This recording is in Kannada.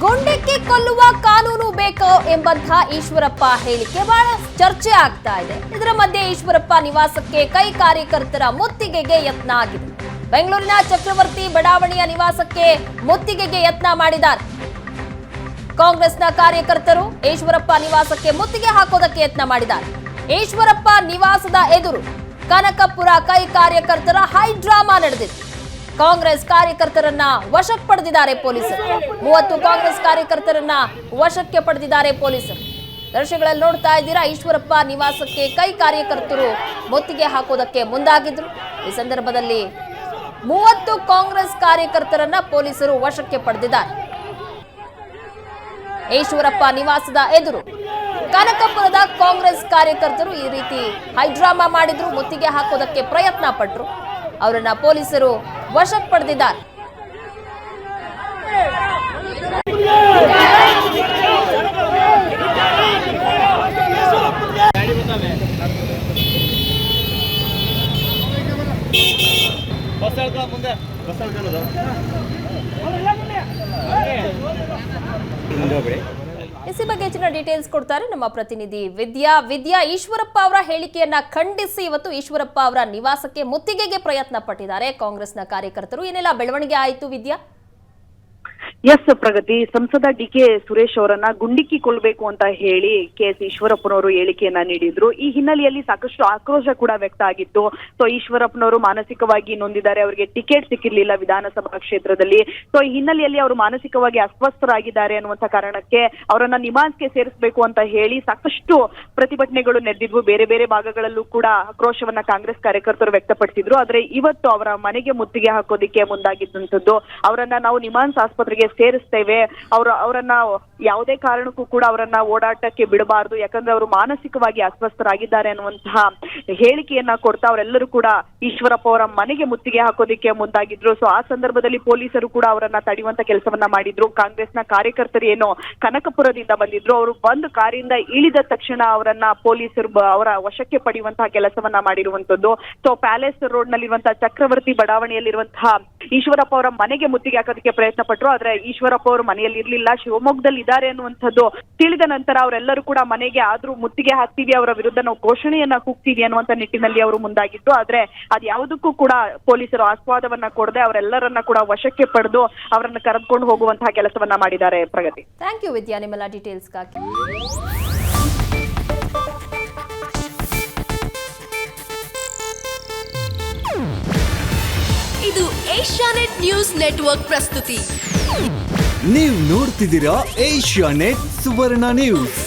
ಗುಂಡಿಕ್ಕಿ ಕೊಲ್ಲುವ ಕಾನೂನು ಬೇಕೋ ಎಂಬಂತಹ ಈಶ್ವರಪ್ಪ ಹೇಳಿಕೆ ಬಹಳ ಚರ್ಚೆ ಆಗ್ತಾ ಇದೆ. ಇದರ ಮಧ್ಯೆ ಈಶ್ವರಪ್ಪ ನಿವಾಸಕ್ಕೆ ಕೈ ಕಾರ್ಯಕರ್ತರ ಮುತ್ತಿಗೆಗೆ ಯತ್ನ ಆಗಿದೆ. ಬೆಂಗಳೂರಿನ ಚಕ್ರವರ್ತಿ ಬಡಾವಣೆಯ ನಿವಾಸಕ್ಕೆ ಮುತ್ತಿಗೆಗೆ ಯತ್ನ ಮಾಡಿದ್ದಾರೆ. ಕಾಂಗ್ರೆಸ್ನ ಕಾರ್ಯಕರ್ತರು ಈಶ್ವರಪ್ಪ ನಿವಾಸಕ್ಕೆ ಮುತ್ತಿಗೆ ಹಾಕೋದಕ್ಕೆ ಯತ್ನ ಮಾಡಿದ್ದಾರೆ. ಈಶ್ವರಪ್ಪ ನಿವಾಸದ ಎದುರು ಕನಕಪುರ ಕೈ ಕಾರ್ಯಕರ್ತರ ಹೈ ಡ್ರಾಮಾ ನಡೆದಿದೆ. ಕಾಂಗ್ರೆಸ್ ಕಾರ್ಯಕರ್ತರನ್ನ ವಶಕ್ಕೆ ಪಡೆದಿದ್ದಾರೆ ಪೊಲೀಸರು. 30 ಕಾಂಗ್ರೆಸ್ ಕಾರ್ಯಕರ್ತರನ್ನ ವಶಕ್ಕೆ ಪಡೆದಿದ್ದಾರೆ ಪೊಲೀಸರು. ದೃಶ್ಯಗಳಲ್ಲಿ ನೋಡ್ತಾ ಇದ್ದೀರಾ, ಈಶ್ವರಪ್ಪ ನಿವಾಸಕ್ಕೆ ಕೈ ಕಾರ್ಯಕರ್ತರು ಮುತ್ತಿಗೆ ಹಾಕೋದಕ್ಕೆ ಮುಂದಾಗಿದ್ರು. ಈ ಸಂದರ್ಭದಲ್ಲಿ 30 ಕಾಂಗ್ರೆಸ್ ಕಾರ್ಯಕರ್ತರನ್ನ ಪೊಲೀಸರು ವಶಕ್ಕೆ ಪಡೆದಿದ್ದಾರೆ. ಈಶ್ವರಪ್ಪ ನಿವಾಸದ ಎದುರು ಕನಕಪುರದ ಕಾಂಗ್ರೆಸ್ ಕಾರ್ಯಕರ್ತರು ಈ ರೀತಿ ಹೈಡ್ರಾಮಾ ಮಾಡಿದ್ರು, ಮುತ್ತಿಗೆ ಹಾಕೋದಕ್ಕೆ ಪ್ರಯತ್ನ ಪಟ್ಟರು. ಅವರನ್ನ ಪೊಲೀಸರು ವಶಕ್ಕೆ ಪಡೆದಿದ್ದಾರೆ. ಇಸಿ ಬಗ್ಗೆ ಹೆಚ್ಚಿನ ಡೀಟೇಲ್ಸ್ ಕೊಡ್ತಾರೆ ನಮ್ಮ ಪ್ರತಿನಿಧಿ ವಿದ್ಯಾ. ಈಶ್ವರಪ್ಪ ಅವರ ಹೇಳಿಕೆಯನ್ನ ಖಂಡಿಸಿ ಇವತ್ತು ಈಶ್ವರಪ್ಪ ಅವರ ನಿವಾಸಕ್ಕೆ ಮುತ್ತಿಗೆಗೆ ಪ್ರಯತ್ನ ಪಟ್ಟಿದ್ದಾರೆ ಕಾಂಗ್ರೆಸ್ನ ಕಾರ್ಯಕರ್ತರು. ಏನೆಲ್ಲ ಬೆಳವಣಿಗೆ ಆಯಿತು ವಿದ್ಯಾ? ಎಸ್ ಪ್ರಗತಿ, ಸಂಸದ ಡಿ.ಕೆ. ಸುರೇಶ್ ಅವರನ್ನ ಗುಂಡಿಕ್ಕಿಕೊಳ್ಬೇಕು ಅಂತ ಹೇಳಿ ಕೆ.ಎಸ್. ಈಶ್ವರಪ್ಪನವರು ಹೇಳಿಕೆಯನ್ನ ನೀಡಿದ್ರು. ಈ ಹಿನ್ನೆಲೆಯಲ್ಲಿ ಸಾಕಷ್ಟು ಆಕ್ರೋಶ ಕೂಡ ವ್ಯಕ್ತ ಆಗಿತ್ತು. ಸೊ ಈಶ್ವರಪ್ಪನವರು ಮಾನಸಿಕವಾಗಿ ನೊಂದಿದ್ದಾರೆ, ಅವರಿಗೆ ಟಿಕೆಟ್ ಸಿಕ್ಕಿರ್ಲಿಲ್ಲ ವಿಧಾನಸಭಾ ಕ್ಷೇತ್ರದಲ್ಲಿ. ಸೊ ಈ ಹಿನ್ನೆಲೆಯಲ್ಲಿ ಅವರು ಮಾನಸಿಕವಾಗಿ ಅಸ್ವಸ್ಥರಾಗಿದ್ದಾರೆ ಅನ್ನುವಂತ ಕಾರಣಕ್ಕೆ ಅವರನ್ನ ನಿಮಾನ್ಸ್ಗೆ ಸೇರಿಸಬೇಕು ಅಂತ ಹೇಳಿ ಸಾಕಷ್ಟು ಪ್ರತಿಭಟನೆಗಳು ನಡೆದಿದ್ವು. ಬೇರೆ ಬೇರೆ ಭಾಗಗಳಲ್ಲೂ ಕೂಡ ಆಕ್ರೋಶವನ್ನ ಕಾಂಗ್ರೆಸ್ ಕಾರ್ಯಕರ್ತರು ವ್ಯಕ್ತಪಡಿಸಿದ್ರು. ಆದ್ರೆ ಇವತ್ತು ಅವರ ಮನೆಗೆ ಮುತ್ತಿಗೆ ಹಾಕೋದಿಕ್ಕೆ ಮುಂದಾಗಿದ್ದಂಥದ್ದು. ಅವರನ್ನ ನಾವು ನಿಮಾನ್ಸ್ ಆಸ್ಪತ್ರೆಗೆ ಸೇರಿಸ್ತೇವೆ, ಅವರನ್ನ ಯಾವುದೇ ಕಾರಣಕ್ಕೂ ಕೂಡ ಅವರನ್ನ ಓಡಾಟಕ್ಕೆ ಬಿಡಬಾರದು, ಯಾಕಂದ್ರೆ ಅವರು ಮಾನಸಿಕವಾಗಿ ಅಸ್ವಸ್ಥರಾಗಿದ್ದಾರೆ ಅನ್ನುವಂತಹ ಹೇಳಿಕೆಯನ್ನ ಕೊಡ್ತಾ ಅವರೆಲ್ಲರೂ ಕೂಡ ಈಶ್ವರಪ್ಪ ಅವರ ಮನೆಗೆ ಮುತ್ತಿಗೆ ಹಾಕೋದಿಕ್ಕೆ ಮುಂದಾಗಿದ್ರು. ಸೊ ಆ ಸಂದರ್ಭದಲ್ಲಿ ಪೊಲೀಸರು ಕೂಡ ಅವರನ್ನ ತಡೆಯುವಂತ ಕೆಲಸವನ್ನ ಮಾಡಿದ್ರು. ಕಾಂಗ್ರೆಸ್ನ ಕಾರ್ಯಕರ್ತರು ಏನೋ ಕನಕಪುರದಿಂದ ಬಂದಿದ್ರು, ಅವರು ಬಂದು ಕಾರಿಂದ ಇಳಿದ ತಕ್ಷಣ ಅವರನ್ನ ಪೊಲೀಸರು ಅವರ ವಶಕ್ಕೆ ಪಡೆಯುವಂತಹ ಕೆಲಸವನ್ನ ಮಾಡಿರುವಂತದ್ದು. ಸೊ ಪ್ಯಾಲೇಸ್ ರೋಡ್ ನಲ್ಲಿರುವಂತಹ ಚಕ್ರವರ್ತಿ ಬಡಾವಣೆಯಲ್ಲಿರುವಂತಹ ಈಶ್ವರಪ್ಪ ಅವರ ಮನೆಗೆ ಮುತ್ತಿಗೆ ಹಾಕೋದಕ್ಕೆ ಪ್ರಯತ್ನ ಪಟ್ಟರು. ಆದ್ರೆ ಈಶ್ವರಪ್ಪ ಅವರು ಮನೆಯಲ್ಲಿ ಇರ್ಲಿಲ್ಲ, ಶಿವಮೊಗ್ಗದಲ್ಲಿ ಇದ್ದಾರೆ ಅನ್ನುವಂಥದ್ದು ತಿಳಿದ ನಂತರ ಅವರೆಲ್ಲರೂ ಕೂಡ ಮನೆಗೆ ಆದ್ರೂ ಮುತ್ತಿಗೆ ಹಾಕ್ತೀವಿ, ಅವರ ವಿರುದ್ಧ ನಾವು ಘೋಷಣೆಯನ್ನ ಕೂಗ್ತೀವಿ ಅನ್ನುವಂತ ನಿಟ್ಟಿನಲ್ಲಿ ಅವರು ಮುಂದಾಗಿದ್ದು. ಆದ್ರೆ ಅದ್ಯಾವುದಕ್ಕೂ ಕೂಡ ಪೊಲೀಸರು ಆಸ್ವಾದವನ್ನ ಕೊಡದೆ ಅವರೆಲ್ಲರನ್ನ ಕೂಡ ವಶಕ್ಕೆ ಪಡೆದು ಅವರನ್ನ ಕರೆದುಕೊಂಡು ಹೋಗುವಂತಹ ಕೆಲಸವನ್ನ ಮಾಡಿದ್ದಾರೆ. ಪ್ರಗತಿ, ಥ್ಯಾಂಕ್ ಯು ವಿದ್ಯಾ ನಿಮ್ಮೆಲ್ಲ ಡೀಟೇಲ್ಸ್ಗಾಗಿ. ಇದು ಏಷ್ಯಾನೆಟ್ ನ್ಯೂಸ್ ನೆಟ್ವರ್ಕ್ ಪ್ರಸ್ತುತಿ. ನೀವು ನೋಡ್ತಿದ್ದೀರಾ ಏಷ್ಯಾನೆಟ್ ಸುವರ್ಣ ನ್ಯೂಸ್.